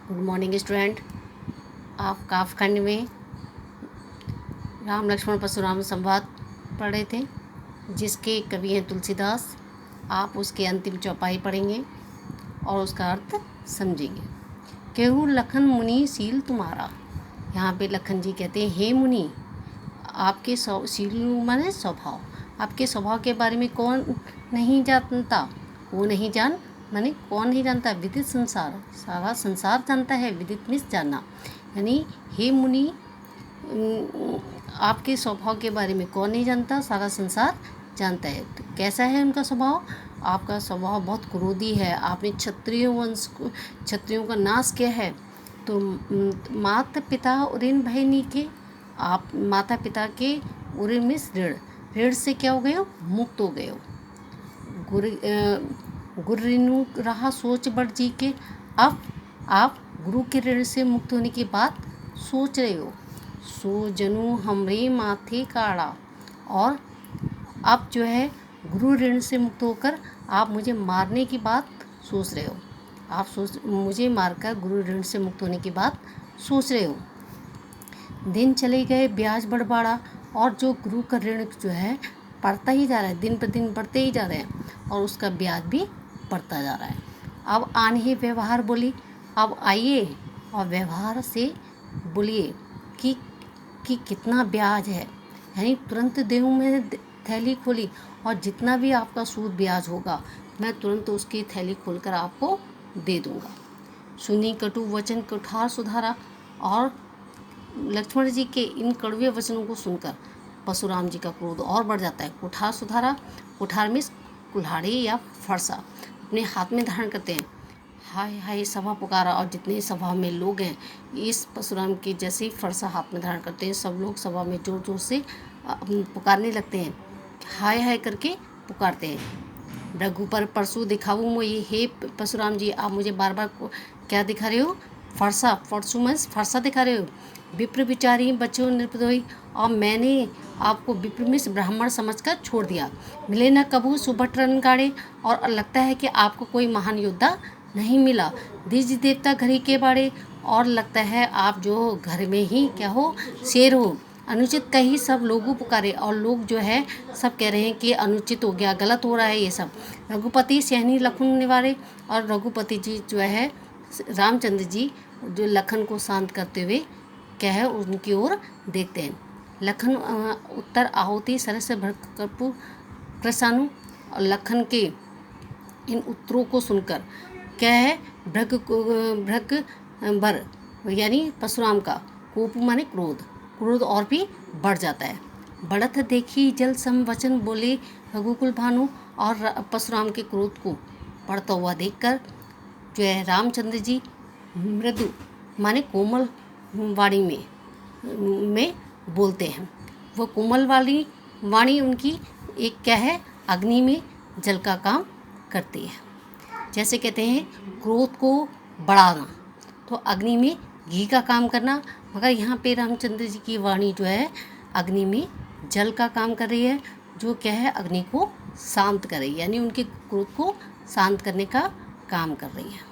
Good morning student. आप काफखंड में राम लक्ष्मण परशुराम संवाद पढ़ रहे थे, जिसके कवि हैं तुलसीदास। आप उसके अंतिम चौपाई पढ़ेंगे और उसका अर्थ समझेंगे। केहू लखन मुनि सील तुम्हारा। यहाँ पे लखन जी कहते हैं, हे मुनि, आपके सील माने स्वभाव, आपके स्वभाव के बारे में कौन नहीं जानता। वो नहीं जान माने कौन नहीं जानता। विदित संसार, सारा संसार जानता है। विदित मीन्स जानना, यानी हे मुनि, आपके स्वभाव के बारे में कौन नहीं जानता, सारा संसार जानता है। तो कैसा है उनका स्वभाव? आपका स्वभाव बहुत क्रोधी है। आपने क्षत्रियों का नाश किया है। तो माता पिता ऋण भय नीके, आप माता पिता के ऋण में ऋण से क्या हो गए हो? मुक्त हो गए हो। गुरु ऋणु रहा सोच बढ़ जी के। अब आप गुरु के ऋण से मुक्त होने की बात सोच रहे हो। सो जनु हमरे माथे काढ़ा, और अब जो है गुरु ऋण से मुक्त होकर आप मुझे मारने की बात सोच रहे हो। आप मुझे मारकर गुरु ऋण से मुक्त होने की बात सोच रहे हो। दिन चले गए ब्याज बढ़, और जो गुरु का ऋण जो है बढ़ता ही जा रहा है, दिन पर दिन बढ़ते ही जा रहे हैं, और उसका ब्याज भी बढ़ता जा रहा है। अब आने ही व्यवहार बोली, अब आइए और व्यवहार से बोलिए कि कितना ब्याज है। यानी तुरंत देहूँ मैं थैली खोली, और जितना भी आपका सूद ब्याज होगा मैं तुरंत उसकी थैली खोलकर आपको दे दूँगा। सुनी कटु वचन कुठार सुधारा, और लक्ष्मण जी के इन कड़वे वचनों को सुनकर परशुराम जी का क्रोध और बढ़ जाता है। कुठार सुधारा, कुठार में कुल्हाड़ी या फरसा अपने हाथ में धारण करते हैं। हाय हाय सभा पुकारा, और जितने सभा में लोग हैं इस परशुराम के जैसे ही फरसा हाथ में धारण करते हैं, सब लोग सभा में जोर जोर से पुकारने लगते हैं। हाय हाय करके पुकारते हैं। रघुपर परशु दिखाऊँ मोहि, हे परशुराम जी, आप मुझे बार बार क्या दिखा रहे हो? फरसा, परशु में फरसा दिखा रहे हो। विप्र विचारी बच्चों नृपदोई, और मैंने आपको विप्र में ब्राह्मण समझकर छोड़ दिया। मिले न कभू सुभट रणगाड़े, और लगता है कि आपको कोई महान योद्धा नहीं मिला। द्विज देवता घर ही के बाड़े, और लगता है आप जो घर में ही क्या हो? शेर हो। अनुचित कही सब लोगों पुकारे, और लोग जो है सब कह रहे हैं कि अनुचित हो गया, गलत हो रहा है ये सब। रघुपति सहनी लखन निवारे, और रघुपति जी जो है रामचंद्र जी जो लखन को शांत करते हुए क्या है उनकी ओर देखते हैं। लखन उत्तर आहुति सरस भरकरपु कृषाणु, और लखन के इन उत्तरों को सुनकर क्या है भ्रग बर यानी परशुराम का कोप माने क्रोध और भी बढ़ जाता है। बढ़त देखी जल सम वचन बोले रघुकुल भानु, और परशुराम के क्रोध को बढ़ता हुआ देखकर जो है रामचंद्र जी मृदु माने कोमल वाणी में बोलते हैं। वो कोमल वाणी उनकी एक क्या है? अग्नि में जल का काम करती है। जैसे कहते हैं क्रोध को बढ़ाना, तो अग्नि में घी का काम करना, मगर यहाँ पे रामचंद्र जी की वाणी जो है अग्नि में जल का काम कर रही है, जो क्या है अग्नि को शांत कर रही है, यानी उनके क्रोध को शांत करने का काम कर रही है।